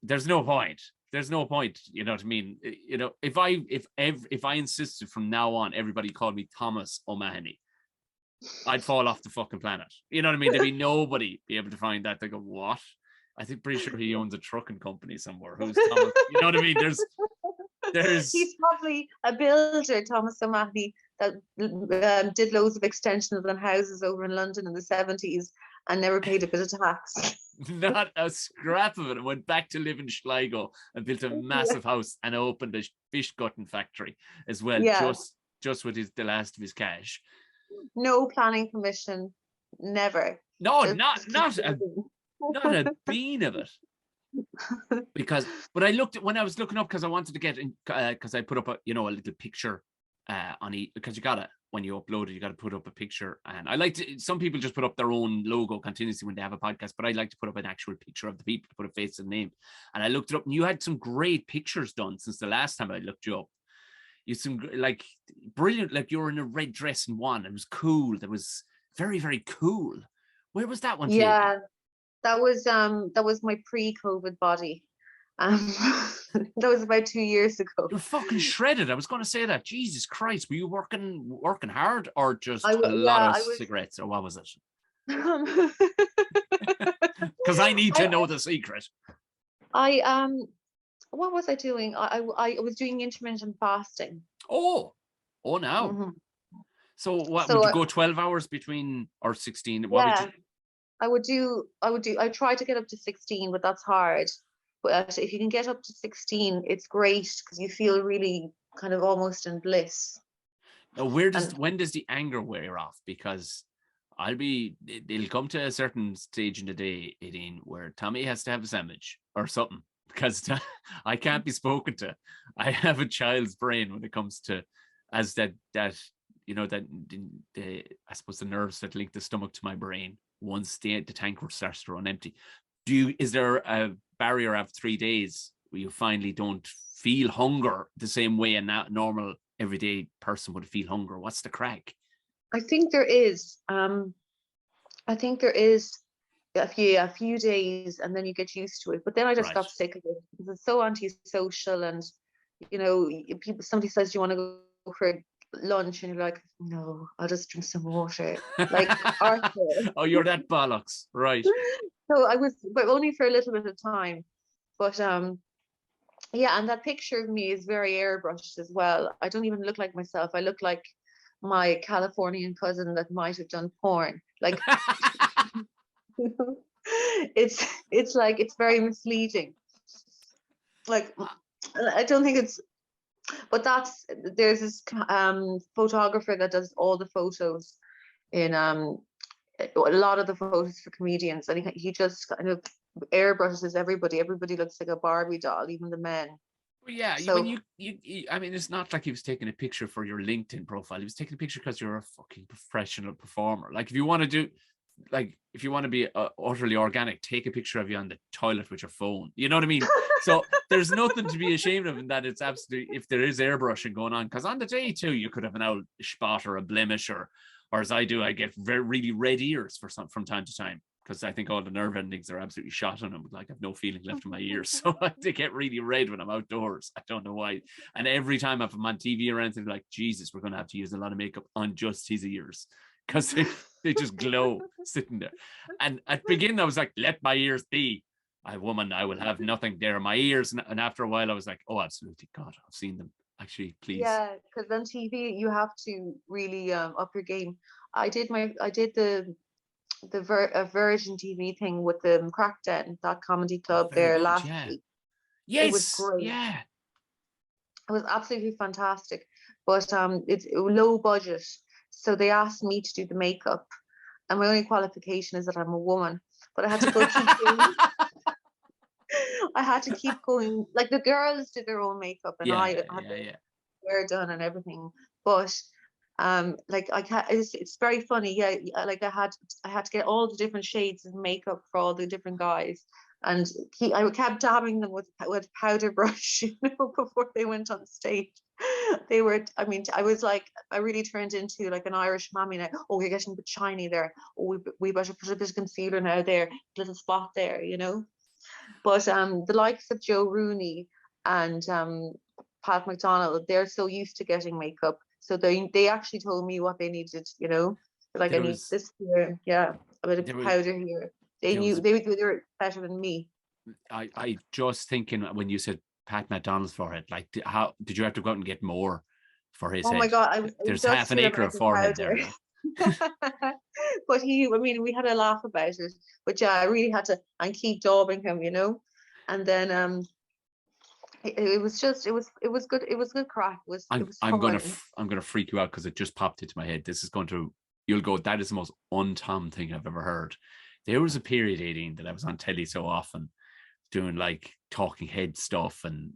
There's no point. You know what I mean? If I insisted from now on everybody called me Thomas O'Mahony, I'd fall off the fucking planet. You know what I mean? There'd be nobody be able to find that. They go, what? I think pretty sure he owns a trucking company somewhere. Who's Thomas? You know what I mean? There's he's probably a builder, Thomas O'Mahony. that did loads of extensions on houses over in London in the 70s and never paid a bit of tax. Not a scrap of it. I went back to live in Sligo and built a massive house and opened a fish gutting factory as well, Yeah. just with the last of his cash. No planning permission, never. No, Just not keep a living. not a bean of it. But I looked when I was looking up because I wanted to get in because I put up a little picture on it because you gotta when you upload it you gotta put up a picture, and I like to. Some people just put up their own logo continuously when they have a podcast, but I like to put up an actual picture of the people to put a face and name. And I looked it up, and you had some great pictures done since the last time I looked you up. You some like brilliant, like you were in a red dress and one. It was cool. That was very, very cool. Where was that one taken? Yeah, that was my pre-COVID body. That was about 2 years ago. You're fucking shredded. I was going to say that. Jesus Christ, were you working hard or just I a w- lot yeah, of I was. cigarettes, or what was it? Because I need to know the secret. What was I doing? I was doing intermittent fasting. Oh now. Mhm. So what So would you go 12 hours between or 16? What would yeah, you? I try to get up to 16, but that's hard. But if you can get up to 16, it's great because you feel really kind of almost in bliss. Now, And when does the anger wear off? Because it'll come to a certain stage in the day, Aideen, where Tommy has to have a sandwich or something because I can't be spoken to. I have a child's brain when it comes to as that the I suppose the nerves that link the stomach to my brain. Once the tankard starts to run empty, is there a barrier of 3 days where you finally don't feel hunger the same way a normal everyday person would feel hunger? What's the crack? I think there is. I think there is a few days, and then you get used to it. But then I just Right. got sick of it because it's so antisocial, and somebody says you want to go for lunch, and you're like, no, I'll just drink some water, like Arthur. Oh, you're that bollocks, right? So I was, but only for a little bit of time. But yeah, and that picture of me is very airbrushed as well. I don't even look like myself. I look like my Californian cousin that might have done porn. Like it's like it's very misleading. Like I don't think it's, but there's this photographer that does all the photos in a lot of the photos for comedians, and he just kind of airbrushes everybody. Everybody looks like a Barbie doll, even the men. Well, yeah, So when I mean, it's not like he was taking a picture for your LinkedIn profile. He was taking a picture because you're a fucking professional performer. Like, if you want to be utterly organic, take a picture of you on the toilet with your phone. You know what I mean? So there's nothing to be ashamed of in that. It's absolutely, if there is airbrushing going on, because on the day too, you could have an old spot or a blemish, or as I do, I get really red ears from time to time. Because I think all the nerve endings are absolutely shot on them. Like, I have no feeling left in my ears. So they get really red when I'm outdoors. I don't know why. And every time if I'm on TV or anything, like, Jesus, we're going to have to use a lot of makeup on just his ears. Because they just glow sitting there. And at the beginning, I was like, let my ears be. I will have nothing there. My ears. And after a while, I was like, oh, absolutely. God, I've seen them. Actually, please. yeah, because on TV you have to really up your game. I did the Virgin TV thing with the Crackdown, that comedy club Very there good, last yeah. week. Yes, It was great. yeah. It was absolutely fantastic. But it's low budget. So they asked me to do the makeup. And my only qualification is that I'm a woman. But I had to keep going. I had to keep going. Like, the girls did their own makeup, and I had my hair done and everything. But like it's very funny. Yeah, like I had to get all the different shades of makeup for all the different guys, and I kept dabbing them with powder brush, before they went on stage. They were, I mean, I was like, I really turned into like an Irish mammy now. Oh, you're getting a bit shiny there. Oh, we better put a bit of concealer now there, little spot there, But the likes of Joe Rooney and Pat McDonald, they're so used to getting makeup. So they actually told me what they needed, Like, I need this here, yeah, a bit of powder here. They knew they were better than me. I just thinking when you said Pat McDonald's forehead, like, how did you have to go out and get more for his Oh my head. God, it There's does half an feel acre of American forehead powder. there now. But I mean, we had a laugh about it. But yeah, I really had to and keep daubing him, you know. And then it was just it was good. It was good crack. It was I'm fun. gonna freak you out because it just popped into my head. This is going to you'll go. That is the most un-Tom thing I've ever heard. There was a period, 18, that I was on telly so often, doing like talking head stuff, and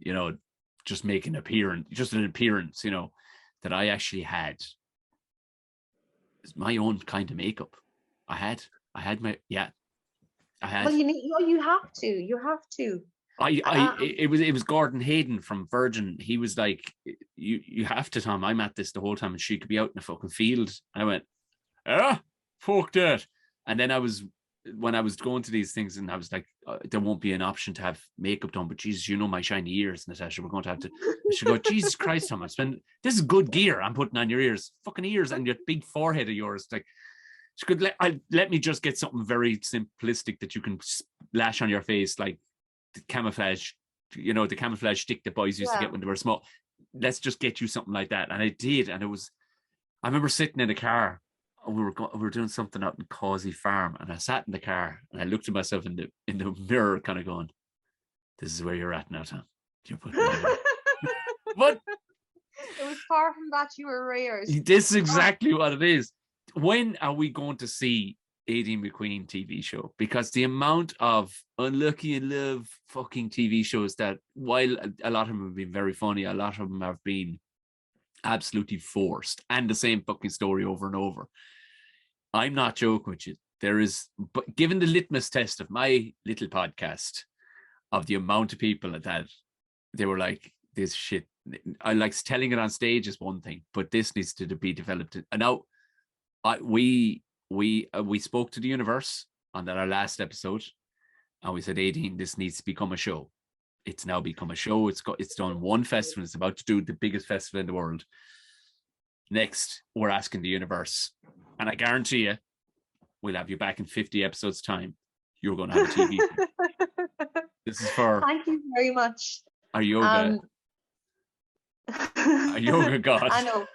just making an appearance, that I actually had my own kind of makeup. I had my I had. Well, you have to. You have to. It was Gordon Hayden from Virgin. He was like, you have to, Tom. I'm at this the whole time, and she could be out in the fucking field. And I went, fuck that. And then when I was going to these things, and I was like, there won't be an option to have makeup done, but Jesus, my shiny ears, Natasha, we're going to have to. She go, Jesus Christ, Tom, this is good gear I'm putting on your ears, fucking ears, and your big forehead of yours. Like, she could let me just get something very simplistic that you can splash on your face, like the camouflage, the camouflage stick that boys used to get when they were small. Let's just get you something like that. And I did, and I remember sitting in the car. We were doing something out in Causey Farm, and I sat in the car and I looked at myself in the mirror, kind of going, "This is where you're at now, Tom. You're putting But it was far from that. You were rare. This is exactly what it is. When are we going to see Aideen McQueen TV show? Because the amount of Unlucky in Love fucking TV shows that, while a lot of them have been very funny, a lot of them have been absolutely forced and the same fucking story over and over. I'm not joking with you. There is, but given the litmus test of my little podcast, of the amount of people that they were like, this shit, I like telling it on stage is one thing, but this needs to be developed. And now we spoke to the universe on our last episode, and we said, Aideen, this needs to become a show. It's now become a show. It's done one festival. It's about to do the biggest festival in the world. Next, we're asking the universe, and I guarantee you, we'll have you back in 50 episodes' time. You're going to have a TV show. This is for. Thank you very much. Our yoga. Our yoga god. I know.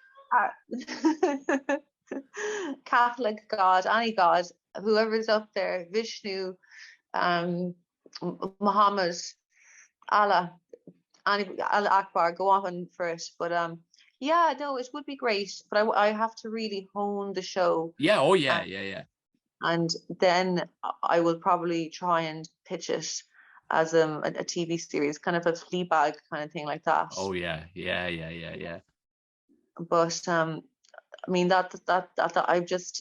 Catholic God, any God, whoever's up there, Vishnu, Muhammad, Allah, Allah Akbar, go on for it. But yeah, no, it would be great, but I have to really hone the show. Yeah, oh yeah, yeah. And then I will probably try and pitch it as a TV series, kind of a Fleabag kind of thing like that. Oh yeah. But I mean that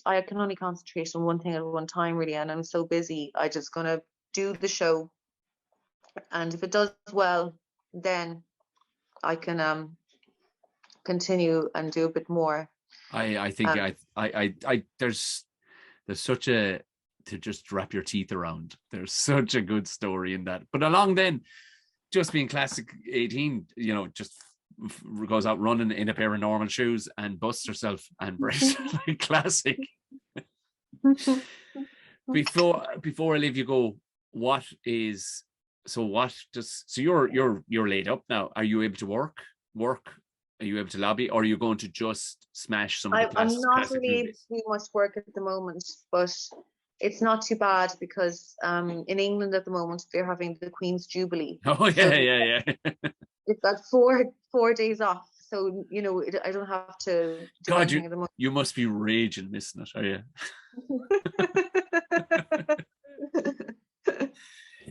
I can only concentrate on one thing at one time, really, and I'm so busy. I just gonna do the show, and if it does well, then I can continue and do a bit more. I think I there's such a, to just wrap your teeth around. There's such a good story in that. But along then, just being classic 18, just goes out running in a pair of normal shoes and busts herself and breaks like classic. Before I leave you go, you're laid up now. Are you able to work? Are you able to lobby, or are you going to just smash some of the classic? I'm not really able to do much work at the moment, but it's not too bad because in England at the moment they're having the Queen's Jubilee. Oh yeah. It's got 4 days off, so I don't have to do anything at the moment. You must be raging missing it, are you?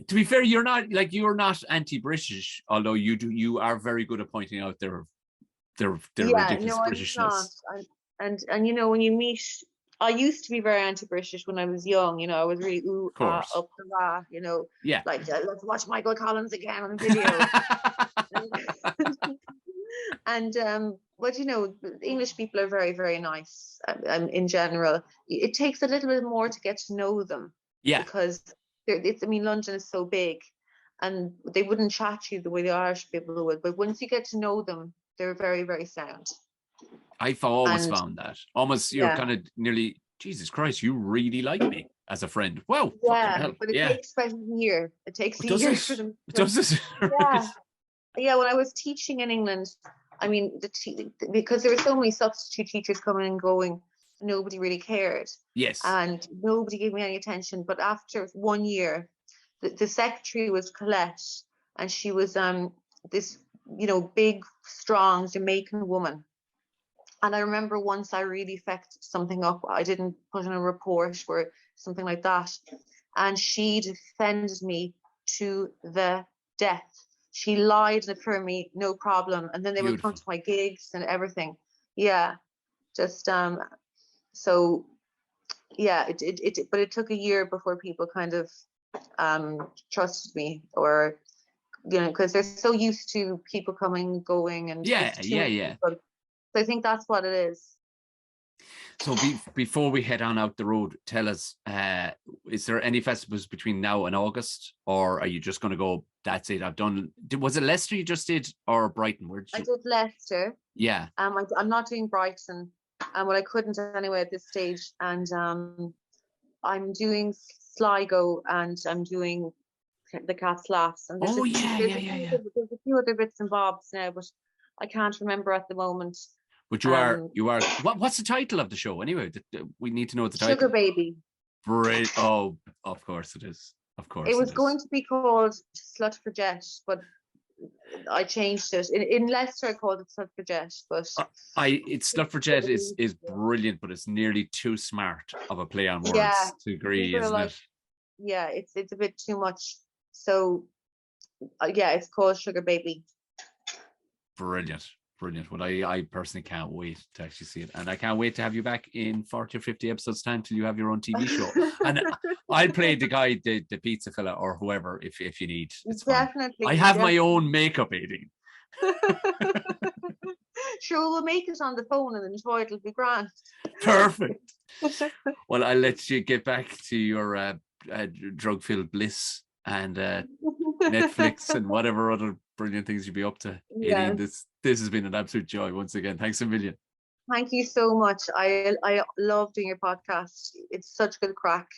To be fair, you're not anti-British, although you are very good at pointing out their ridiculous Britishness. And when you meet, I used to be very anti-British when I was young. I was really up to that. Yeah. Like let's watch Michael Collins again on video. And but English people are very, very nice. In general, it takes a little bit more to get to know them. Yeah. Because London is so big, and they wouldn't chat to you the way the Irish people would. But once you get to know them, they're very, very sound. I've always found that. Almost, you're kind of nearly, Jesus Christ, you really like me as a friend. Wow. Yeah, but it takes about a year. It takes a year for them. Does it? Yeah. Yeah, when I was teaching in England, I mean, because there were so many substitute teachers coming and going, nobody really cared. Yes. And nobody gave me any attention. But after 1 year, the secretary was Colette, and she was this, big, strong Jamaican woman. And I remember once I really fecked something up. I didn't put in a report or something like that. And she defended me to the death. She lied for me, no problem. And then they would come to my gigs and everything. Yeah, just so yeah. But it took a year before people kind of trusted me, or because they're so used to people coming and going, and yeah. So I think that's what it is. So before we head on out the road, tell us, is there any festivals between now and August, or are you just going to go, that's it, I've done? Was it Leicester you just did, or Brighton? I did Leicester. Yeah. I'm not doing Brighton, well, I couldn't anyway at this stage. And I'm doing Sligo, and I'm doing the Cat's Laughs. And there's a few other bits and bobs now, but I can't remember at the moment. But you are. What's the title of the show anyway? We need to know the title. Sugar Baby. Great. Oh, of course it is. Of course. It was going to be called Slut for Jet, but I changed it. In Leicester, I called it Slut for Jet, but it's Slut for Jet is brilliant, but it's nearly too smart of a play on words to agree, isn't it? Yeah, it's a bit too much. So it's called Sugar Baby. Brilliant. Well, I personally can't wait to actually see it, and I can't wait to have you back in 40 or 50 episodes time till you have your own TV show. And I'll play the guy, the pizza fella, or whoever if you need. It's definitely fine. I have my own makeup, Aideen. Sure, we'll make it on the phone and enjoy it. It'll be grand. Perfect. Well, I'll let you get back to your drug-filled bliss and Netflix and whatever other brilliant things you'll be up to. Aideen, this has been an absolute joy once again. Thanks a million. Thank you so much. I love doing your podcast. It's such good crack.